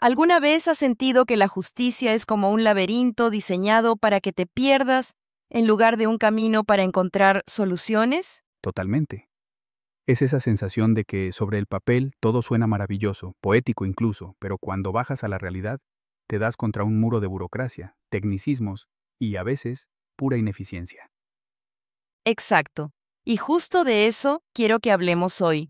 ¿Alguna vez has sentido que la justicia es como un laberinto diseñado para que te pierdas en lugar de un camino para encontrar soluciones? Totalmente. Es esa sensación de que sobre el papel todo suena maravilloso, poético incluso, pero cuando bajas a la realidad, te das contra un muro de burocracia, tecnicismos y, a veces, pura ineficiencia. Exacto. Y justo de eso quiero que hablemos hoy,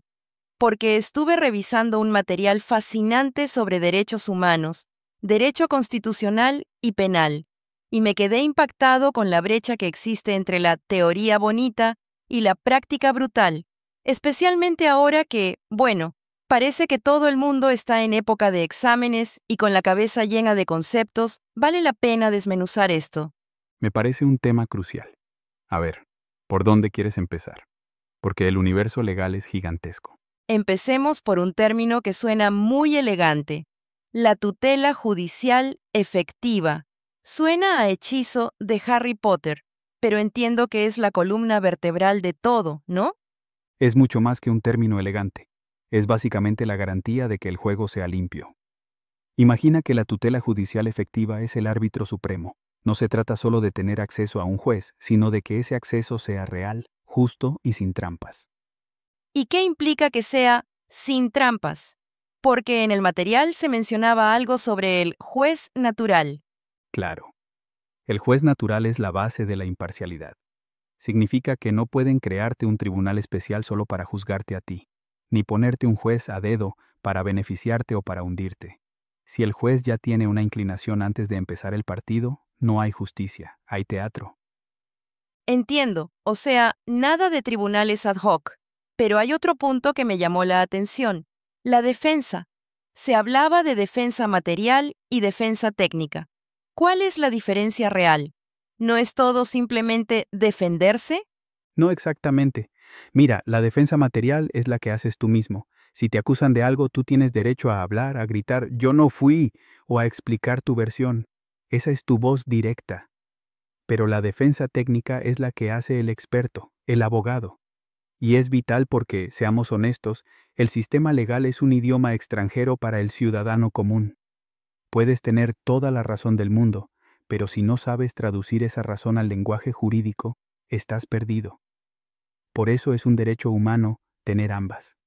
porque estuve revisando un material fascinante sobre derechos humanos, derecho constitucional y penal, y me quedé impactado con la brecha que existe entre la teoría bonita y la práctica brutal, especialmente ahora que, bueno, parece que todo el mundo está en época de exámenes y con la cabeza llena de conceptos. Vale la pena desmenuzar esto. Me parece un tema crucial. A ver, ¿por dónde quieres empezar? Porque el universo legal es gigantesco. Empecemos por un término que suena muy elegante: la tutela judicial efectiva. Suena a hechizo de Harry Potter, pero entiendo que es la columna vertebral de todo, ¿no? Es mucho más que un término elegante. Es básicamente la garantía de que el juego sea limpio. Imagina que la tutela judicial efectiva es el árbitro supremo. No se trata solo de tener acceso a un juez, sino de que ese acceso sea real, justo y sin trampas. ¿Y qué implica que sea sin trampas? Porque en el material se mencionaba algo sobre el juez natural. Claro, el juez natural es la base de la imparcialidad. Significa que no pueden crearte un tribunal especial solo para juzgarte a ti, ni ponerte un juez a dedo para beneficiarte o para hundirte. Si el juez ya tiene una inclinación antes de empezar el partido, no hay justicia, hay teatro. Entiendo, o sea, nada de tribunales ad hoc. Pero hay otro punto que me llamó la atención: la defensa. Se hablaba de defensa material y defensa técnica. ¿Cuál es la diferencia real? ¿No es todo simplemente defenderse? No exactamente. Mira, la defensa material es la que haces tú mismo. Si te acusan de algo, tú tienes derecho a hablar, a gritar, yo no fui, o a explicar tu versión. Esa es tu voz directa. Pero la defensa técnica es la que hace el experto, el abogado. Y es vital porque, seamos honestos, el sistema legal es un idioma extranjero para el ciudadano común. Puedes tener toda la razón del mundo, pero si no sabes traducir esa razón al lenguaje jurídico, estás perdido. Por eso es un derecho humano tener ambas.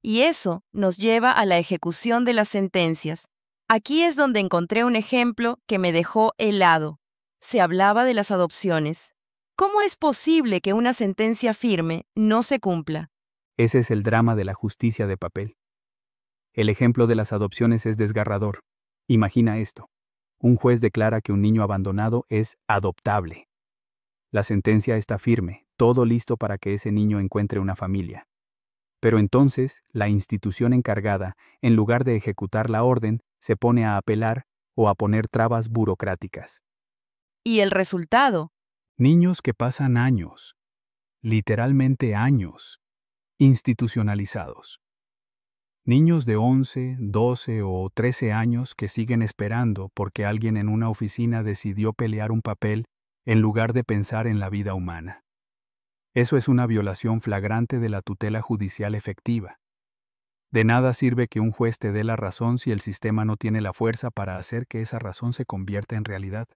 Y eso nos lleva a la ejecución de las sentencias. Aquí es donde encontré un ejemplo que me dejó helado. Se hablaba de las adopciones. ¿Cómo es posible que una sentencia firme no se cumpla? Ese es el drama de la justicia de papel. El ejemplo de las adopciones es desgarrador. Imagina esto. Un juez declara que un niño abandonado es adoptable. La sentencia está firme, todo listo para que ese niño encuentre una familia. Pero entonces, la institución encargada, en lugar de ejecutar la orden, se pone a apelar o a poner trabas burocráticas. ¿Y el resultado? Niños que pasan años, literalmente años, institucionalizados. Niños de 11, 12 o 13 años que siguen esperando porque alguien en una oficina decidió pelear un papel en lugar de pensar en la vida humana. Eso es una violación flagrante de la tutela judicial efectiva. De nada sirve que un juez te dé la razón si el sistema no tiene la fuerza para hacer que esa razón se convierta en realidad.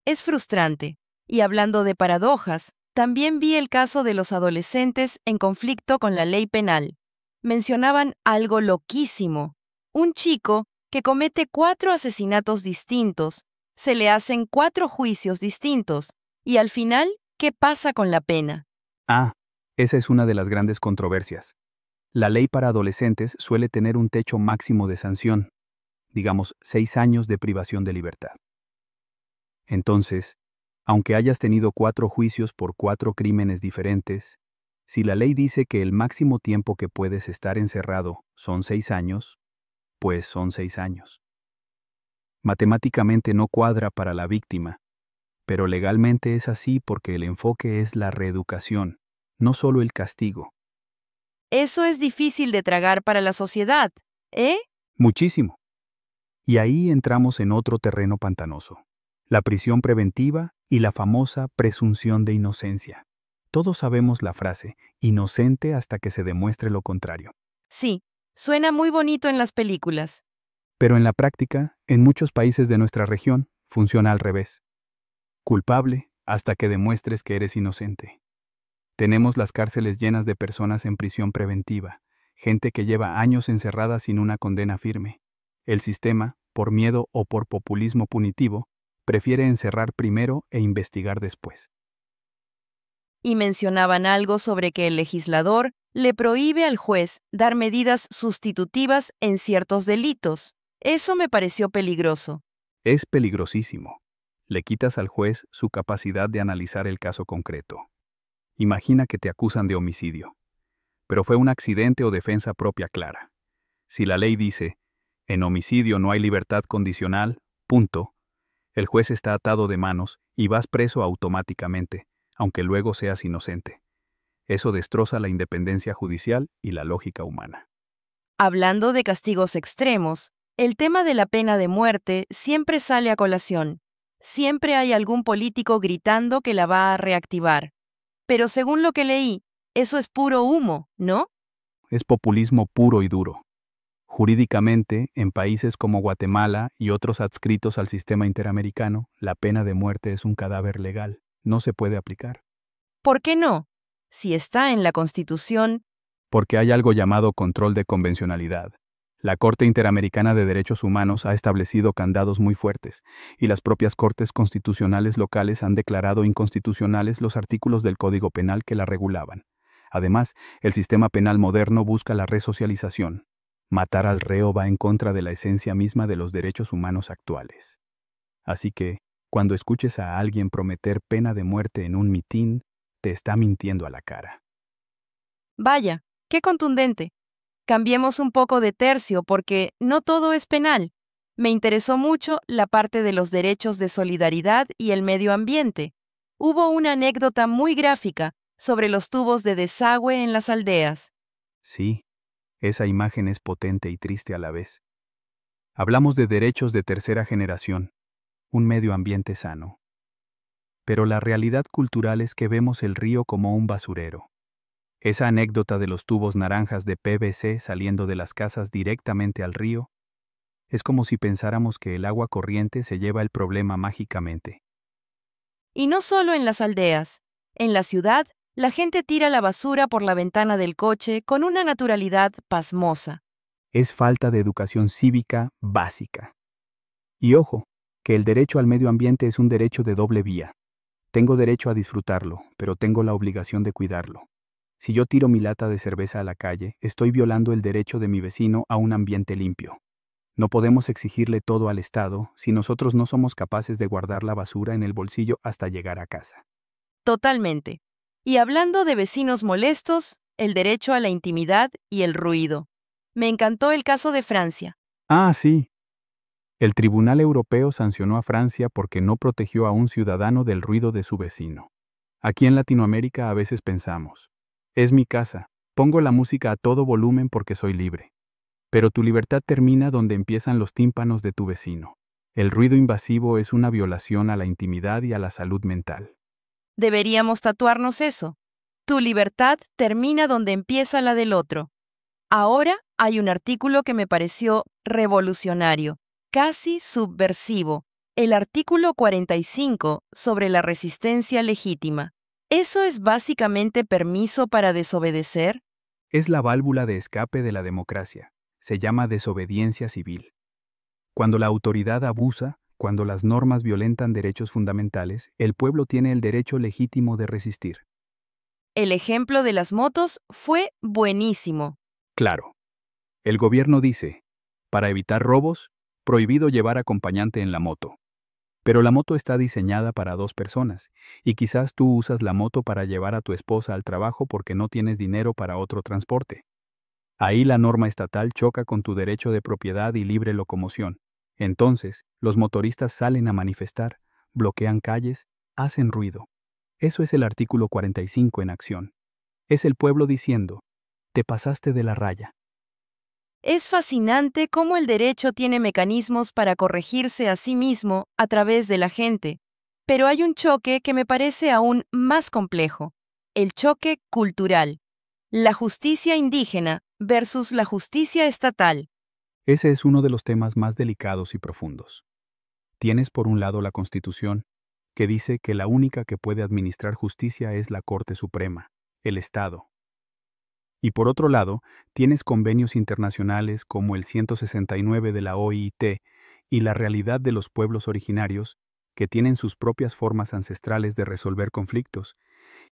Es frustrante. Y hablando de paradojas, también vi el caso de los adolescentes en conflicto con la ley penal. Mencionaban algo loquísimo. Un chico que comete 4 asesinatos distintos, se le hacen 4 juicios distintos, y al final, ¿qué pasa con la pena? Ah, esa es una de las grandes controversias. La ley para adolescentes suele tener un techo máximo de sanción, digamos 6 años de privación de libertad. Entonces, aunque hayas tenido 4 juicios por 4 crímenes diferentes, si la ley dice que el máximo tiempo que puedes estar encerrado son 6 años, pues son 6 años. Matemáticamente no cuadra para la víctima, pero legalmente es así porque el enfoque es la reeducación, no solo el castigo. Eso es difícil de tragar para la sociedad, ¿eh? Muchísimo. Y ahí entramos en otro terreno pantanoso: la prisión preventiva y la famosa presunción de inocencia. Todos sabemos la frase, inocente hasta que se demuestre lo contrario. Sí, suena muy bonito en las películas. Pero en la práctica, en muchos países de nuestra región, funciona al revés. Culpable hasta que demuestres que eres inocente. Tenemos las cárceles llenas de personas en prisión preventiva, gente que lleva años encerrada sin una condena firme. El sistema, por miedo o por populismo punitivo, prefiere encerrar primero e investigar después. Y mencionaban algo sobre que el legislador le prohíbe al juez dar medidas sustitutivas en ciertos delitos. Eso me pareció peligroso. Es peligrosísimo. Le quitas al juez su capacidad de analizar el caso concreto. Imagina que te acusan de homicidio, pero fue un accidente o defensa propia clara. Si la ley dice, en homicidio no hay libertad condicional, punto, el juez está atado de manos y vas preso automáticamente, aunque luego seas inocente. Eso destroza la independencia judicial y la lógica humana. Hablando de castigos extremos, el tema de la pena de muerte siempre sale a colación. Siempre hay algún político gritando que la va a reactivar. Pero según lo que leí, eso es puro humo, ¿no? Es populismo puro y duro. Jurídicamente, en países como Guatemala y otros adscritos al sistema interamericano, la pena de muerte es un cadáver legal. No se puede aplicar. ¿Por qué no? Si está en la Constitución. Porque hay algo llamado control de convencionalidad. La Corte Interamericana de Derechos Humanos ha establecido candados muy fuertes, y las propias cortes constitucionales locales han declarado inconstitucionales los artículos del Código Penal que la regulaban. Además, el sistema penal moderno busca la resocialización. Matar al reo va en contra de la esencia misma de los derechos humanos actuales. Así que, cuando escuches a alguien prometer pena de muerte en un mitin, te está mintiendo a la cara. Vaya, qué contundente. Cambiemos un poco de tercio porque no todo es penal. Me interesó mucho la parte de los derechos de solidaridad y el medio ambiente. Hubo una anécdota muy gráfica sobre los tubos de desagüe en las aldeas. Sí, esa imagen es potente y triste a la vez. Hablamos de derechos de tercera generación, un medio ambiente sano. Pero la realidad cultural es que vemos el río como un basurero. Esa anécdota de los tubos naranjas de PVC saliendo de las casas directamente al río, es como si pensáramos que el agua corriente se lleva el problema mágicamente. Y no solo en las aldeas. En la ciudad, la gente tira la basura por la ventana del coche con una naturalidad pasmosa. Es falta de educación cívica básica. Y ojo, que el derecho al medio ambiente es un derecho de doble vía. Tengo derecho a disfrutarlo, pero tengo la obligación de cuidarlo. Si yo tiro mi lata de cerveza a la calle, estoy violando el derecho de mi vecino a un ambiente limpio. No podemos exigirle todo al Estado si nosotros no somos capaces de guardar la basura en el bolsillo hasta llegar a casa. Totalmente. Y hablando de vecinos molestos, el derecho a la intimidad y el ruido. Me encantó el caso de Francia. Ah, sí. El Tribunal Europeo sancionó a Francia porque no protegió a un ciudadano del ruido de su vecino. Aquí en Latinoamérica a veces pensamos, es mi casa, pongo la música a todo volumen porque soy libre. Pero tu libertad termina donde empiezan los tímpanos de tu vecino. El ruido invasivo es una violación a la intimidad y a la salud mental. Deberíamos tatuarnos eso. Tu libertad termina donde empieza la del otro. Ahora hay un artículo que me pareció revolucionario, casi subversivo. El artículo 45 sobre la resistencia legítima. ¿Eso es básicamente permiso para desobedecer? Es la válvula de escape de la democracia. Se llama desobediencia civil. Cuando la autoridad abusa, cuando las normas violentan derechos fundamentales, el pueblo tiene el derecho legítimo de resistir. El ejemplo de las motos fue buenísimo. Claro. El gobierno dice, para evitar robos, prohibido llevar acompañante en la moto. Pero la moto está diseñada para 2 personas, y quizás tú usas la moto para llevar a tu esposa al trabajo porque no tienes dinero para otro transporte. Ahí la norma estatal choca con tu derecho de propiedad y libre locomoción. Entonces, los motoristas salen a manifestar, bloquean calles, hacen ruido. Eso es el artículo 45 en acción. Es el pueblo diciendo, te pasaste de la raya. Es fascinante cómo el derecho tiene mecanismos para corregirse a sí mismo a través de la gente. Pero hay un choque que me parece aún más complejo. El choque cultural. La justicia indígena versus la justicia estatal. Ese es uno de los temas más delicados y profundos. Tienes por un lado la Constitución, que dice que la única que puede administrar justicia es la Corte Suprema, el Estado. Y por otro lado, tienes convenios internacionales como el 169 de la OIT y la realidad de los pueblos originarios, que tienen sus propias formas ancestrales de resolver conflictos.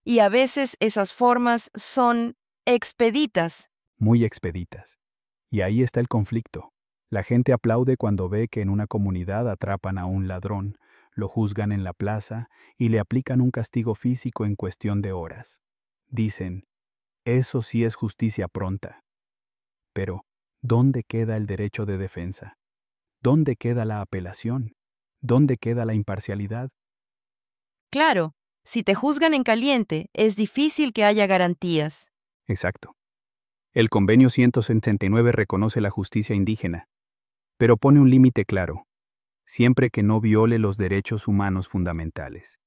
Y a veces esas formas son expeditas. Muy expeditas. Y ahí está el conflicto. La gente aplaude cuando ve que en una comunidad atrapan a un ladrón, lo juzgan en la plaza y le aplican un castigo físico en cuestión de horas. Dicen, eso sí es justicia pronta. Pero, ¿dónde queda el derecho de defensa? ¿Dónde queda la apelación? ¿Dónde queda la imparcialidad? Claro, si te juzgan en caliente, es difícil que haya garantías. Exacto. El Convenio 169 reconoce la justicia indígena, pero pone un límite claro, siempre que no viole los derechos humanos fundamentales.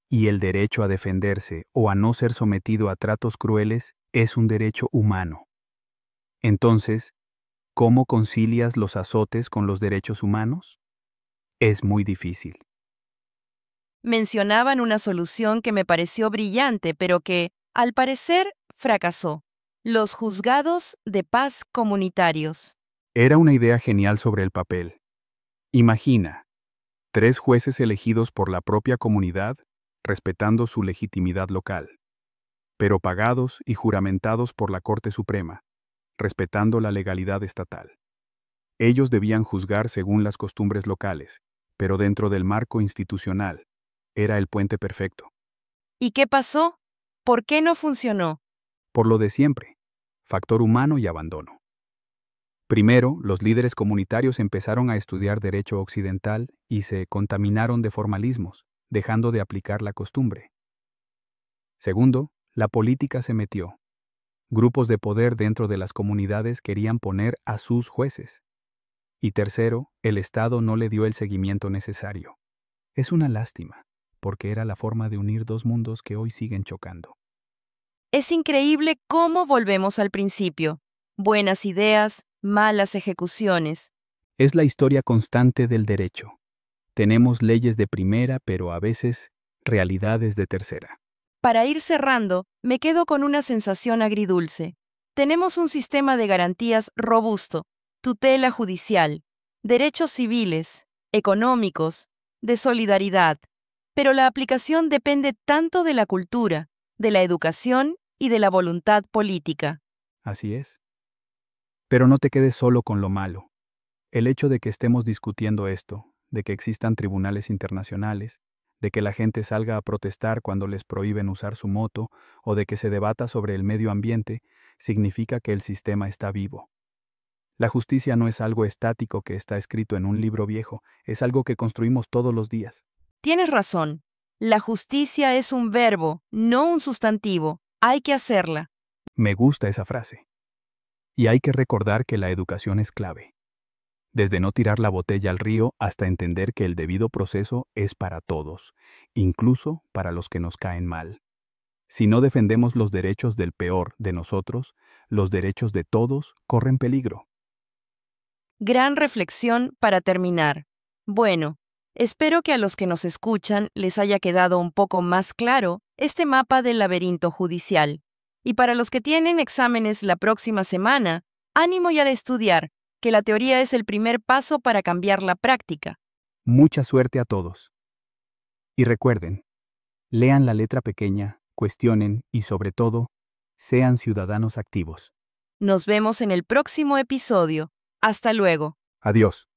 Y el derecho a defenderse o a no ser sometido a tratos crueles es un derecho humano. Entonces, ¿cómo concilias los azotes con los derechos humanos? Es muy difícil. Mencionaban una solución que me pareció brillante, pero que, al parecer, fracasó. Los juzgados de paz comunitarios. Era una idea genial sobre el papel. Imagina, 3 jueces elegidos por la propia comunidad, respetando su legitimidad local, pero pagados y juramentados por la Corte Suprema, respetando la legalidad estatal. Ellos debían juzgar según las costumbres locales, pero dentro del marco institucional. Era el puente perfecto. ¿Y qué pasó? ¿Por qué no funcionó? Por lo de siempre, factor humano y abandono. Primero, los líderes comunitarios empezaron a estudiar derecho occidental y se contaminaron de formalismos, dejando de aplicar la costumbre. Segundo, la política se metió. Grupos de poder dentro de las comunidades querían poner a sus jueces. Y tercero, el Estado no le dio el seguimiento necesario. Es una lástima, porque era la forma de unir 2 mundos que hoy siguen chocando. Es increíble cómo volvemos al principio. Buenas ideas, malas ejecuciones. Es la historia constante del derecho. Tenemos leyes de primera, pero a veces realidades de tercera. Para ir cerrando, me quedo con una sensación agridulce. Tenemos un sistema de garantías robusto, tutela judicial, derechos civiles, económicos, de solidaridad, pero la aplicación depende tanto de la cultura, de la educación y de la voluntad política. Así es. Pero no te quedes solo con lo malo. El hecho de que estemos discutiendo esto, de que existan tribunales internacionales, de que la gente salga a protestar cuando les prohíben usar su moto o de que se debata sobre el medio ambiente, significa que el sistema está vivo. La justicia no es algo estático que está escrito en un libro viejo, es algo que construimos todos los días. Tienes razón. La justicia es un verbo, no un sustantivo. Hay que hacerla. Me gusta esa frase. Y hay que recordar que la educación es clave. Desde no tirar la botella al río hasta entender que el debido proceso es para todos, incluso para los que nos caen mal. Si no defendemos los derechos del peor de nosotros, los derechos de todos corren peligro. Gran reflexión para terminar. Bueno, espero que a los que nos escuchan les haya quedado un poco más claro este mapa del laberinto judicial. Y para los que tienen exámenes la próxima semana, ánimo ya de estudiar, que la teoría es el primer paso para cambiar la práctica. Mucha suerte a todos. Y recuerden, lean la letra pequeña, cuestionen y sobre todo, sean ciudadanos activos. Nos vemos en el próximo episodio. Hasta luego. Adiós.